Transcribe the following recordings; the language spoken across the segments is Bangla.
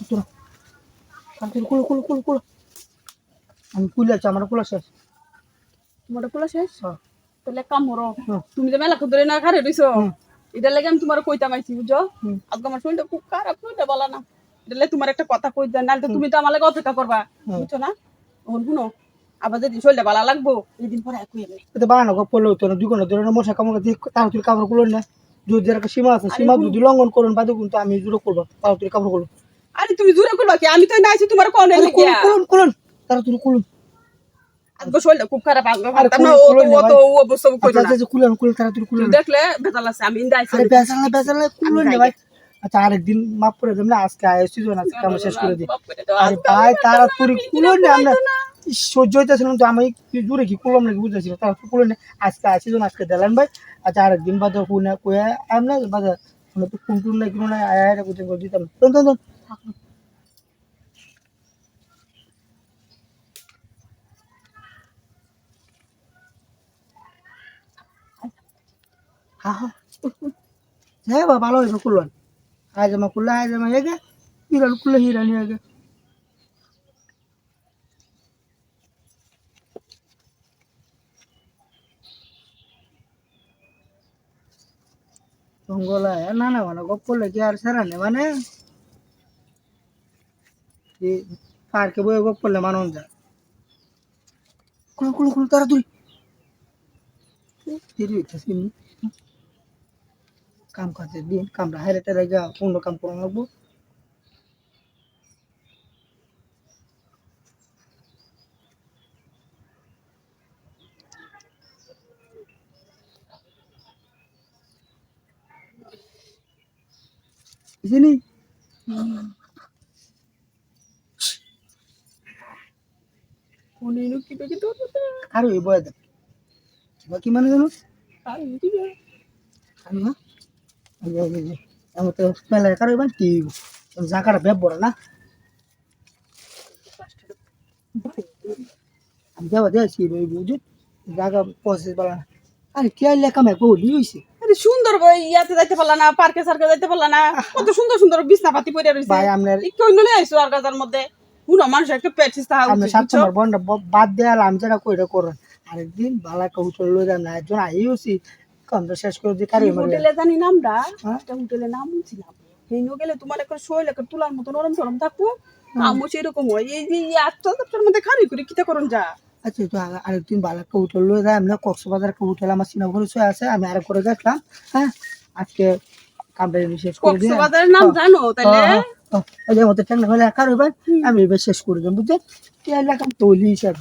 তোরা কুলো কুলো কুলো কুলো আমি কুলে আছি আমার কুলা শেষ তোমার পোলা শেষ হ্যাঁ তাহলে এক কাম করো হ্যাঁ তুমি যে মেলা ধরে না খারে রইছো হুম। এটার লাগে আমি তোমার কইতাম আইছি বুঝছো হুম। আজকে আমার শরীরটা খুব খারাপ শরীরটা বলা না এটালে তোমার একটা কথা কই দেন নাহলে তো তুমি তো আমার লাগে অপেক্ষা করবা হুম। বুঝছো না এখন শুনো আবার যদি শরীরটা ভালো লাগবো এই দিন পরে একই এমনি এটা বানানো গপ করলে হতো না 2 ঘন্টা ধরে মশা কামড় দিয়ে তাড়াতাড়ি কাপড় খুলুন না যদি একটা সীমা আছে আরে সীমা হুম। যদি লঙ্ঘন করুন বাদে কিন্তু আমি জুড়ে করবো তাড়াতাড়ি কাপড় খুলুন আরে তুমি জোরে করবা কি আমি তো না আইছি তোমার কোন আরে লাগিয়া খুলুন খুলুন তাড়াতাড়ি খুলুন আজকে শরীরটা খুব খারাপ আসবে আরে ভাবতাম না খুলুন ও না তো ভাই ও অবস্থা কইতো না আচ্ছা খুলুন খুলুন তাড়াতাড়ি খুলুন কেউ দেখলে ভেজাল আছে আমি ইন্দা আইছি আরে বেজাল না খুলুন না ভাই আচ্ছা আরেকদিন মাফ করে দেবেন না আজকে সিজন আজকে আমরা শেষ করে দিই আরে ভাই তাড়াতাড়ি খুলুন না আমরা সহ্য হইতেছিলাম তো আমি জুড়ে কি করলাম নাকি বুঝতেছি না তাড়াতাড়ি খুলুন না আজকে সিজন আজকে দিলেন ভাই আচ্ছা আরেকদিন বাদে কোনে কয়ে আমরা বাদে মানে তো কোন টুন নাই কোনো নাই আয়া বুঝতে করে দিতাম তোন হ্যাঁ হ্যাঁ হ্যাঁ বা ভালো হয়েছে খুলুন আজ আমার খুললে আজ আমার এগে হিরান খুললে হিরানি আগে জঙ্গলা না না মানে গপ করলে কি আর সারা নে মানে পার্কে বয়ে গপ করলে মানুষ যায় খুলুন খুলুন খুলুন তাড়াতাড়ি দেরি হইতেছে কাম কাজে দিন কামরা হাইরে টাইরে গা অন্য কাম করা লাগবো বুঝলি কোনিনু কি কি তো আর ওই বয়ে দেখ বাকি মানে জানো আর কি আমি না আমি তো মেলায় কারো বান্টি জায়গাটা বেব বড় না আমি যাবো দেখছি ওই বুঝি জায়গা পঁচিশ বলা না আরে কে লেখা মেঘ বলি হয়েছে আরে সুন্দর ইয়াতে যাইতে পারলা না পার্কে সার্কে যাইতে পারলা না কত সুন্দর সুন্দর বিছনাপাতি পড়ে রইছে ভাই আপনার একটু অন্য লই আইছো আর গাজার মধ্যে পুরো মানুষ একটা পেছিস তা আপনি সাত নম্বর বন্ধ বাদ দেয়াল আমি যেটা কইরা করেন আরেকদিন বালা কৌশল লই যান না একজন আইওছি কমটা শেষ করে দিয়ে কারি মারে হোটেলে জানি নামটা হ্যাঁ? একটা হোটেলে নাম ছিলাম হেনো গেলে তোমার একটা শৈল একটা তুলার মতো নরম সরম থাকবো আমও সেরকম হয় এই যে আত্মতত্ত্বের মধ্যে খারি করে কিতা করুন যা আচ্ছা তো আরেকদিন বালা কৌশল লই যায় আমরা কক্সবাজার হোটেল আমার সিনেমা পরিচয় আছে আমি আরেক করে গেছিলাম হ্যাঁ আজকে কামটা শেষ করে দিয়ে কক্সবাজারের নাম জানো তাইলে এই যে মতো ঠান্ডা হলে কার হইবে আমি এবার শেষ করে দেব বুঝছেন কি এলাকা তৈলি হিসাব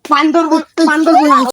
পান্দর